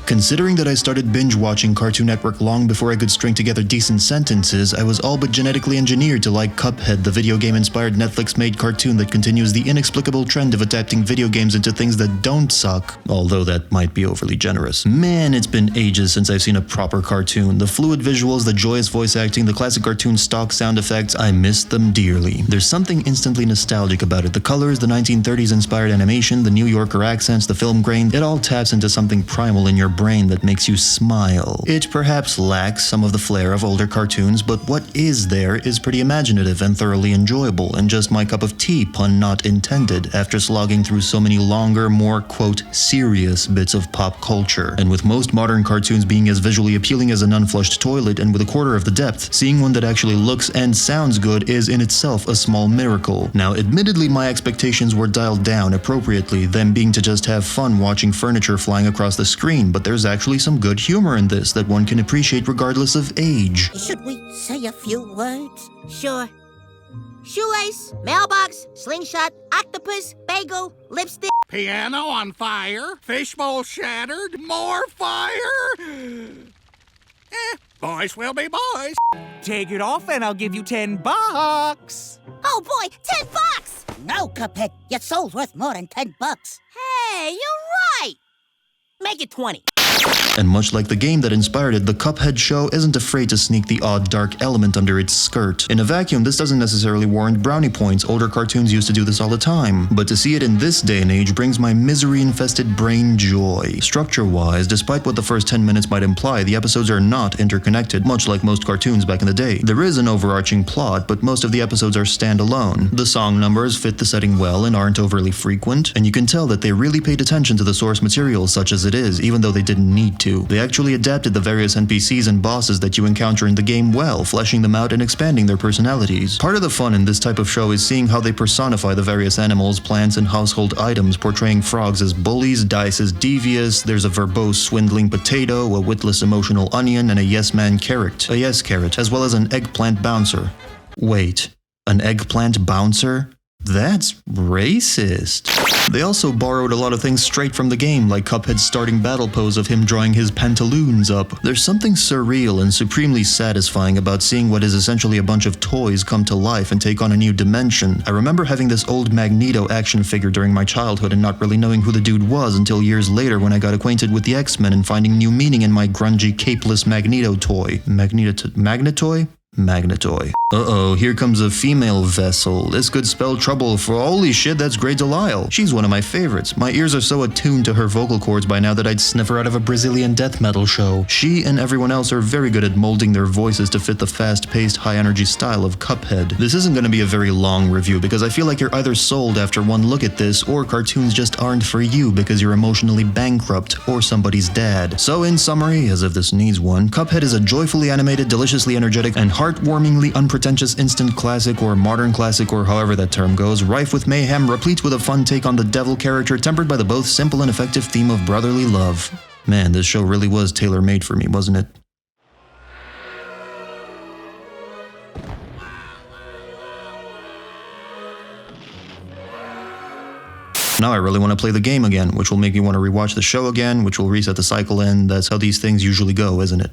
Considering that I started binge-watching Cartoon Network long before I could string together decent sentences, I was all but genetically engineered to like Cuphead, the video game-inspired Netflix-made cartoon that continues the inexplicable trend of adapting video games into things that don't suck, although that might be overly generous. Man, it's been ages since I've seen a proper cartoon. The fluid visuals, the joyous voice acting, the classic cartoon stock sound effects, I miss them dearly. There's something instantly nostalgic about it. The colors, the 1930s inspired animation, the New Yorker accents, the film grain, it all taps into something primal in your brain that makes you smile. It perhaps lacks some of the flair of older cartoons, but what is there is pretty imaginative and thoroughly enjoyable, and just my cup of tea, pun not intended, after slogging through so many longer, more, quote, serious bits of pop culture. And with most modern cartoons being as visually appealing as an unflushed toilet and with a quarter of the depth, seeing one that actually looks and sounds good is in itself a small miracle. Now, admittedly, my expectations were dialed down appropriately, them being to just have fun watching furniture flying across the screen, but there's actually some good humor in this that one can appreciate regardless of age. Should we say a few words? Sure. Shoelace, mailbox, slingshot, octopus, bagel, lipstick. Piano on fire, fishbowl shattered, more fire. Boys will be boys. Take it off and I'll give you $10. Oh boy, $10! No, Cuphead, your soul's worth more than $10. Hey, you're right! Make it 20. And much like the game that inspired it, the Cuphead Show isn't afraid to sneak the odd dark element under its skirt. In a vacuum, this doesn't necessarily warrant brownie points. Older cartoons used to do this all the time. But to see it in this day and age brings my misery-infested brain joy. Structure-wise, despite what the first 10 minutes might imply, the episodes are not interconnected, much like most cartoons back in the day. There is an overarching plot, but most of the episodes are standalone. The song numbers fit the setting well and aren't overly frequent, and you can tell that they really paid attention to the source material such as it is, even though they didn't need to. They actually adapted the various NPCs and bosses that you encounter in the game well, fleshing them out and expanding their personalities. Part of the fun in this type of show is seeing how they personify the various animals, plants, and household items, portraying frogs as bullies, dice as devious, there's a verbose swindling potato, a witless emotional onion, and a yes-man carrot. A yes carrot, as well as an eggplant bouncer. Wait, an eggplant bouncer? That's racist. They also borrowed a lot of things straight from the game, like Cuphead's starting battle pose of him drawing his pantaloons up. There's something surreal and supremely satisfying about seeing what is essentially a bunch of toys come to life and take on a new dimension. I remember having this old Magneto action figure during my childhood and not really knowing who the dude was until years later when I got acquainted with the X-Men and finding new meaning in my grungy, capeless Magneto toy. Magnetoy? Magnetoy. Uh-oh, here comes a female vessel. This could spell trouble for holy shit, that's Grey Delisle. She's one of my favorites. My ears are so attuned to her vocal cords by now that I'd sniff her out of a Brazilian death metal show. She and everyone else are very good at molding their voices to fit the fast-paced, high-energy style of Cuphead. This isn't going to be a very long review because I feel like you're either sold after one look at this or cartoons just aren't for you because you're emotionally bankrupt or somebody's dad. So in summary, as if this needs one, Cuphead is a joyfully animated, deliciously energetic, and heartwarmingly unpretentious instant classic or modern classic or however that term goes, rife with mayhem, replete with a fun take on the devil character, tempered by the both simple and effective theme of brotherly love. Man, this show really was tailor-made for me, wasn't it? Now I really want to play the game again, which will make me want to rewatch the show again, which will reset the cycle, and that's how these things usually go, isn't it?